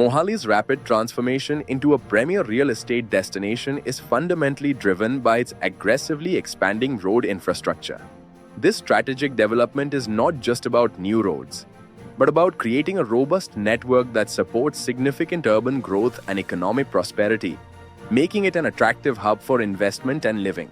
Mohali's rapid transformation into a premier real estate destination is fundamentally driven by its aggressively expanding road infrastructure. This strategic development is not just about new roads, but about creating a robust network that supports significant urban growth and economic prosperity, making it an attractive hub for investment and living.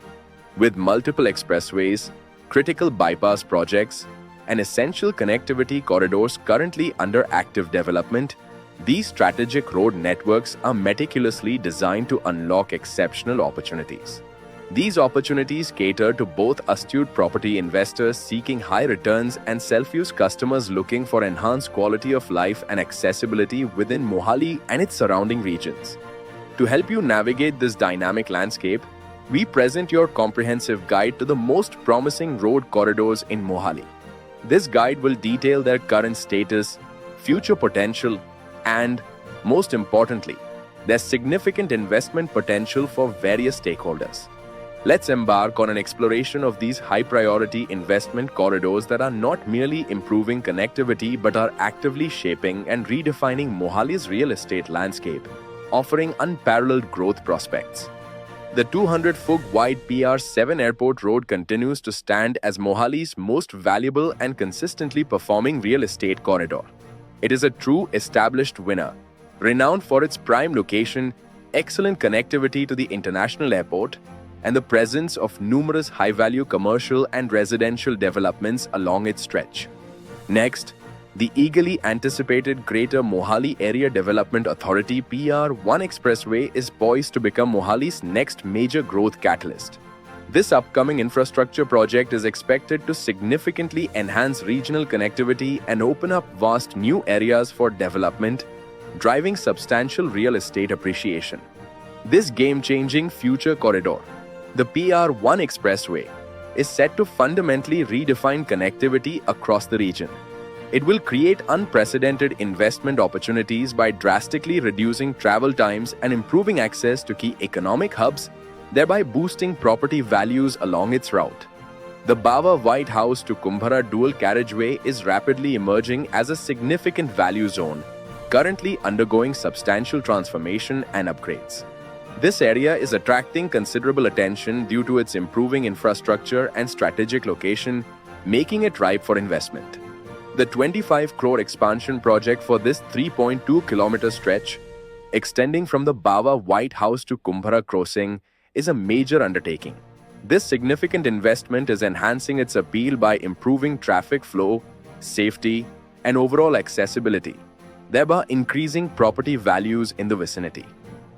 With multiple expressways, critical bypass projects, and essential connectivity corridors currently under active development, these strategic road networks are meticulously designed to unlock exceptional opportunities. These opportunities cater to both astute property investors seeking high returns and self-use customers looking for enhanced quality of life and accessibility within Mohali and its surrounding regions. To help you navigate this dynamic landscape, we present your comprehensive guide to the most promising road corridors in Mohali. This guide will detail their current status, future potential, and, most importantly, their significant investment potential for various stakeholders. Let's embark on an exploration of these high-priority investment corridors that are not merely improving connectivity but are actively shaping and redefining Mohali's real estate landscape, offering unparalleled growth prospects. The 200-foot wide PR7 Airport Road continues to stand as Mohali's most valuable and consistently performing real estate corridor. It is a true established winner, renowned for its prime location, excellent connectivity to the international airport, and the presence of numerous high-value commercial and residential developments along its stretch. Next, the eagerly anticipated Greater Mohali Area Development Authority PR1 Expressway is poised to become Mohali's next major growth catalyst. This upcoming infrastructure project is expected to significantly enhance regional connectivity and open up vast new areas for development, driving substantial real estate appreciation. This game-changing future corridor, the PR1 Expressway, is set to fundamentally redefine connectivity across the region. It will create unprecedented investment opportunities by drastically reducing travel times and improving access to key economic hubs, thereby boosting property values along its route. The Bawa White House to Kumbhara dual carriageway is rapidly emerging as a significant value zone, currently undergoing substantial transformation and upgrades. This area is attracting considerable attention due to its improving infrastructure and strategic location, making it ripe for investment. The 25 crore expansion project for this 3.2-kilometer stretch, extending from the Bawa White House to Kumbhara crossing, is a major undertaking. This significant investment is enhancing its appeal by improving traffic flow, safety, and overall accessibility, thereby increasing property values in the vicinity.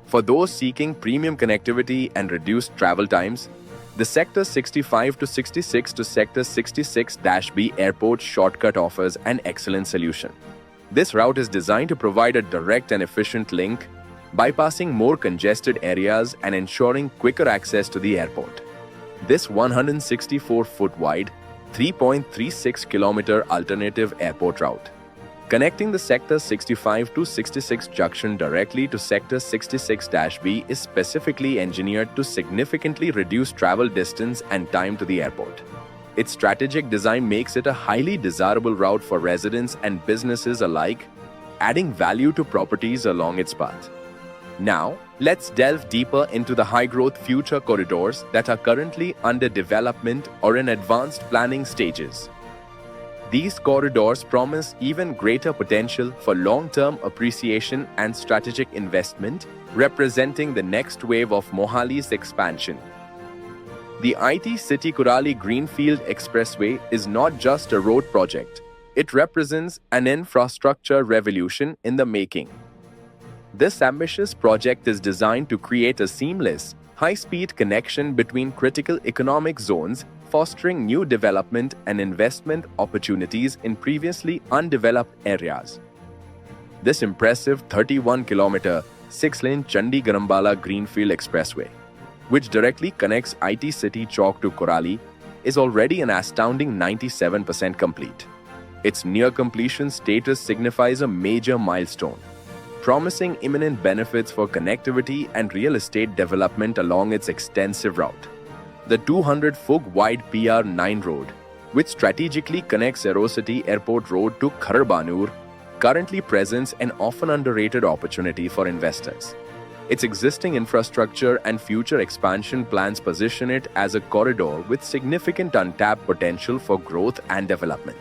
For those seeking premium connectivity and reduced travel times, the Sector 65 to 66 to Sector 66-B airport shortcut offers an excellent solution. This route is designed to provide a direct and efficient link, bypassing more congested areas and ensuring quicker access to the airport. This 164-foot wide, 3.36-kilometer alternative airport route, connecting the Sector 65 to 66 junction directly to Sector 66-B, is specifically engineered to significantly reduce travel distance and time to the airport. Its strategic design makes it a highly desirable route for residents and businesses alike, adding value to properties along its path. Now, let's delve deeper into the high-growth future corridors that are currently under development or in advanced planning stages. These corridors promise even greater potential for long-term appreciation and strategic investment, representing the next wave of Mohali's expansion. The IT City Kurali Greenfield Expressway is not just a road project, it represents an infrastructure revolution in the making. This ambitious project is designed to create a seamless, high-speed connection between critical economic zones, fostering new development and investment opportunities in previously undeveloped areas. This impressive 31-kilometer, 6-lane Chandigarh-Ambala Greenfield Expressway, which directly connects IT City Chowk to Kurali, is already an astounding 97% complete. Its near-completion status signifies a major milestone, promising imminent benefits for connectivity and real estate development along its extensive route. The 200-foot wide PR9 road, which strategically connects Aerocity Airport Road to Kharbanur, currently presents an often underrated opportunity for investors. Its existing infrastructure and future expansion plans position it as a corridor with significant untapped potential for growth and development.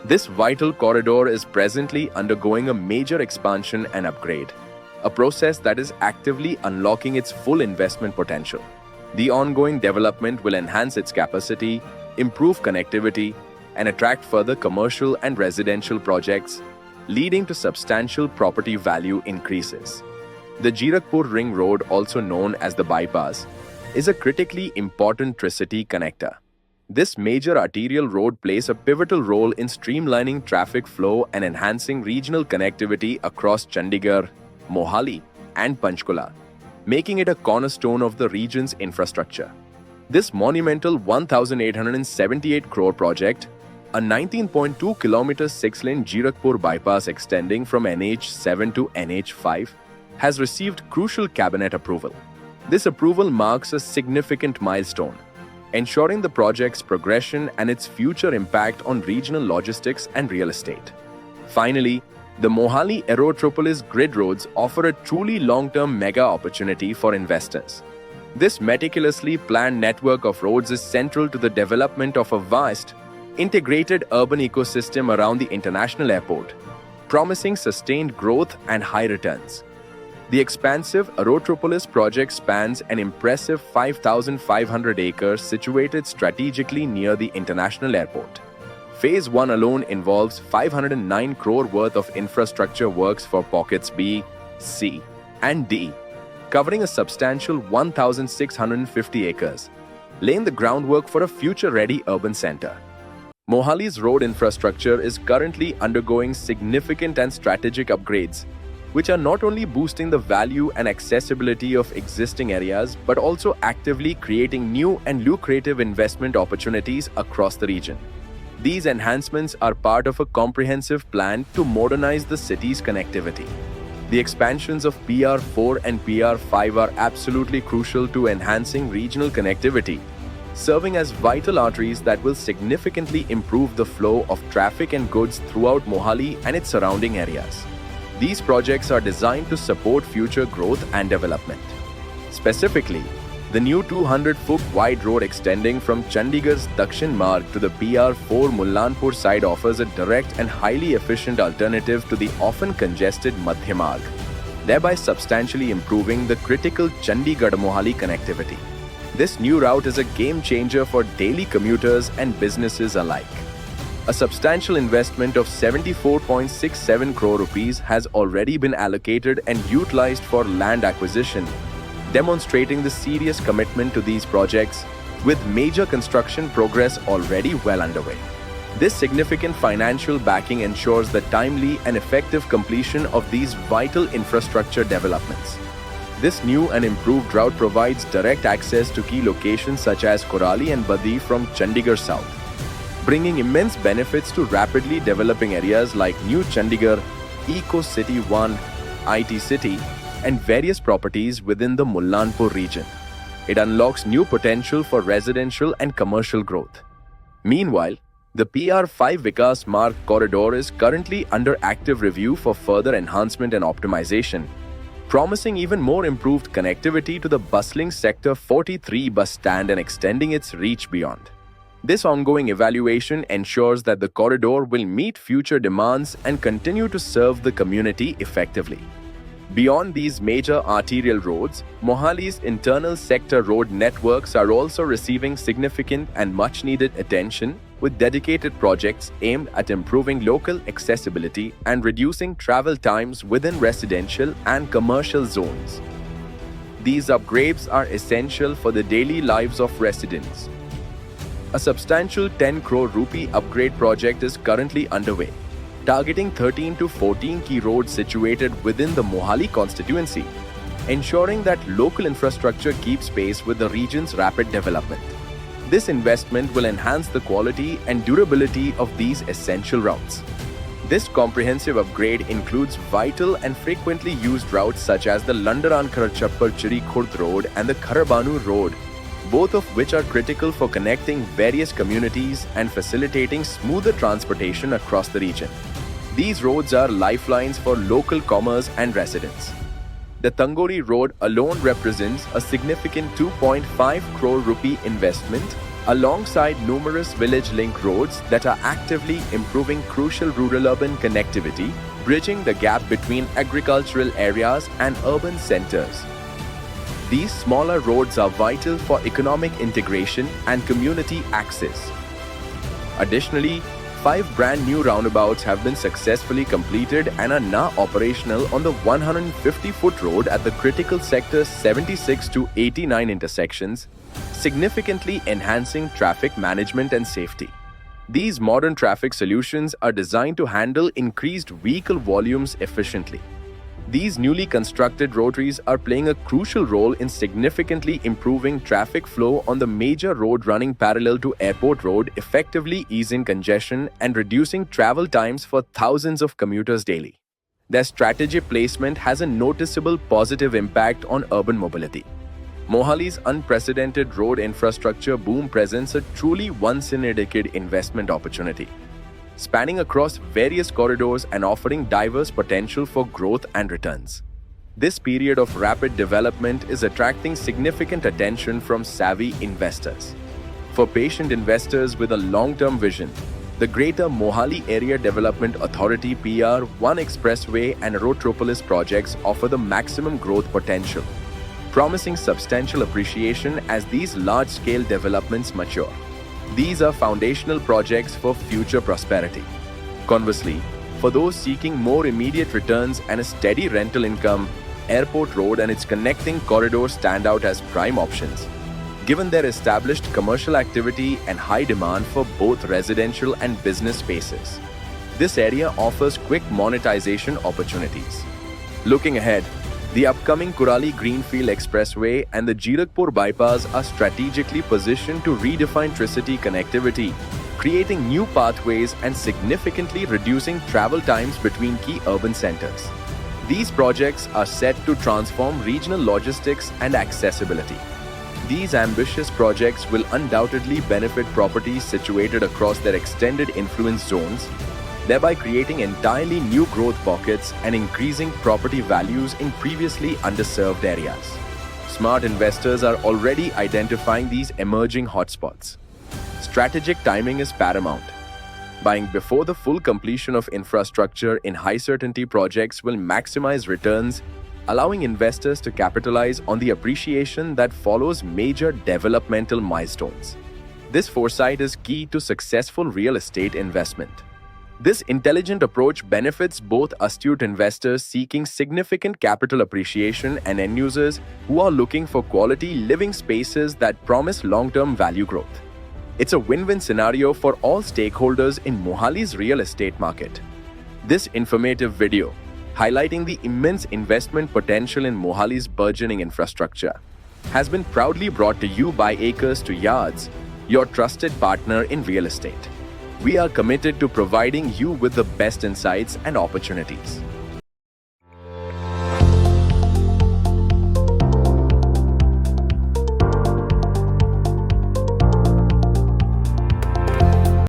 This vital corridor is presently undergoing a major expansion and upgrade, a process that is actively unlocking its full investment potential. The ongoing development will enhance its capacity, improve connectivity, and attract further commercial and residential projects, leading to substantial property value increases. The Jirakpur Ring Road, also known as the Bypass, is a critically important Tri-City connector. This major arterial road plays a pivotal role in streamlining traffic flow and enhancing regional connectivity across Chandigarh, Mohali, and Panchkula, making it a cornerstone of the region's infrastructure. This monumental 1,878 crore project, a 19.2-kilometer 6-lane Jirakpur bypass extending from NH7 to NH5, has received crucial cabinet approval. This approval marks a significant milestone, ensuring the project's progression and its future impact on regional logistics and real estate. Finally, the Mohali Aerotropolis grid roads offer a truly long-term mega opportunity for investors. This meticulously planned network of roads is central to the development of a vast, integrated urban ecosystem around the international airport, promising sustained growth and high returns. The expansive Aerotropolis project spans an impressive 5,500 acres situated strategically near the international airport. Phase 1 alone involves 509 crore worth of infrastructure works for pockets B, C, and D, covering a substantial 1,650 acres, laying the groundwork for a future-ready urban center. Mohali's road infrastructure is currently undergoing significant and strategic upgrades, which are not only boosting the value and accessibility of existing areas but also actively creating new and lucrative investment opportunities across the region. These enhancements are part of a comprehensive plan to modernize the city's connectivity. The expansions of PR4 and PR5 are absolutely crucial to enhancing regional connectivity, serving as vital arteries that will significantly improve the flow of traffic and goods throughout Mohali and its surrounding areas. These projects are designed to support future growth and development. Specifically, the new 200-foot wide road extending from Chandigarh's Dakshin Marg to the PR4 Mullanpur side offers a direct and highly efficient alternative to the often congested Madhya Marg, thereby substantially improving the critical Chandigarh-Mohali connectivity. This new route is a game changer for daily commuters and businesses alike. A substantial investment of 74.67 crore rupees has already been allocated and utilized for land acquisition, demonstrating the serious commitment to these projects, with major construction progress already well underway. This significant financial backing ensures the timely and effective completion of these vital infrastructure developments. This new and improved route provides direct access to key locations such as Korali and Badi from Chandigarh South, bringing immense benefits to rapidly developing areas like New Chandigarh, Eco City 1, IT City, and various properties within the Mullanpur region. It unlocks new potential for residential and commercial growth. Meanwhile, the PR5 Vikas Marg corridor is currently under active review for further enhancement and optimization, promising even more improved connectivity to the bustling Sector 43 bus stand and extending its reach beyond. This ongoing evaluation ensures that the corridor will meet future demands and continue to serve the community effectively. Beyond these major arterial roads, Mohali's internal sector road networks are also receiving significant and much-needed attention, with dedicated projects aimed at improving local accessibility and reducing travel times within residential and commercial zones. These upgrades are essential for the daily lives of residents. A substantial 10 crore rupee upgrade project is currently underway, targeting 13 to 14 key roads situated within the Mohali constituency, ensuring that local infrastructure keeps pace with the region's rapid development. This investment will enhance the quality and durability of these essential routes. This comprehensive upgrade includes vital and frequently used routes such as the Landaran-Kharchappar-Chiri Khurd Road and the Kharabanu Road, both of which are critical for connecting various communities and facilitating smoother transportation across the region. These roads are lifelines for local commerce and residents. The Tangori Road alone represents a significant 2.5 crore rupee investment alongside numerous village link roads that are actively improving crucial rural-urban connectivity, bridging the gap between agricultural areas and urban centers. These smaller roads are vital for economic integration and community access. Additionally, 5 brand new roundabouts have been successfully completed and are now operational on the 150-foot road at the critical sectors 76 to 89 intersections, significantly enhancing traffic management and safety. These modern traffic solutions are designed to handle increased vehicle volumes efficiently. These newly constructed rotaries are playing a crucial role in significantly improving traffic flow on the major road running parallel to Airport Road, effectively easing congestion and reducing travel times for thousands of commuters daily. Their strategic placement has a noticeable positive impact on urban mobility. Mohali's unprecedented road infrastructure boom presents a truly once-in-a-decade investment opportunity, spanning across various corridors and offering diverse potential for growth and returns. This period of rapid development is attracting significant attention from savvy investors. For patient investors with a long-term vision, the Greater Mohali Area Development Authority PR1 Expressway and Roadtropolis projects offer the maximum growth potential, promising substantial appreciation as these large-scale developments mature. These are foundational projects for future prosperity. Conversely, for those seeking more immediate returns and a steady rental income, Airport Road and its connecting corridors stand out as prime options, given their established commercial activity and high demand for both residential and business spaces. This area offers quick monetization opportunities. Looking ahead, the upcoming Kurali Greenfield Expressway and the Jirakpur Bypass are strategically positioned to redefine Tri-City connectivity, creating new pathways and significantly reducing travel times between key urban centers. These projects are set to transform regional logistics and accessibility. These ambitious projects will undoubtedly benefit properties situated across their extended influence zones, thereby creating entirely new growth pockets and increasing property values in previously underserved areas. Smart investors are already identifying these emerging hotspots. Strategic timing is paramount. Buying before the full completion of infrastructure in high-certainty projects will maximize returns, allowing investors to capitalize on the appreciation that follows major developmental milestones. This foresight is key to successful real estate investment. This intelligent approach benefits both astute investors seeking significant capital appreciation and end users who are looking for quality living spaces that promise long-term value growth. It's a win-win scenario for all stakeholders in Mohali's real estate market. This informative video, highlighting the immense investment potential in Mohali's burgeoning infrastructure, has been proudly brought to you by Acres to Yards, your trusted partner in real estate. We are committed to providing you with the best insights and opportunities.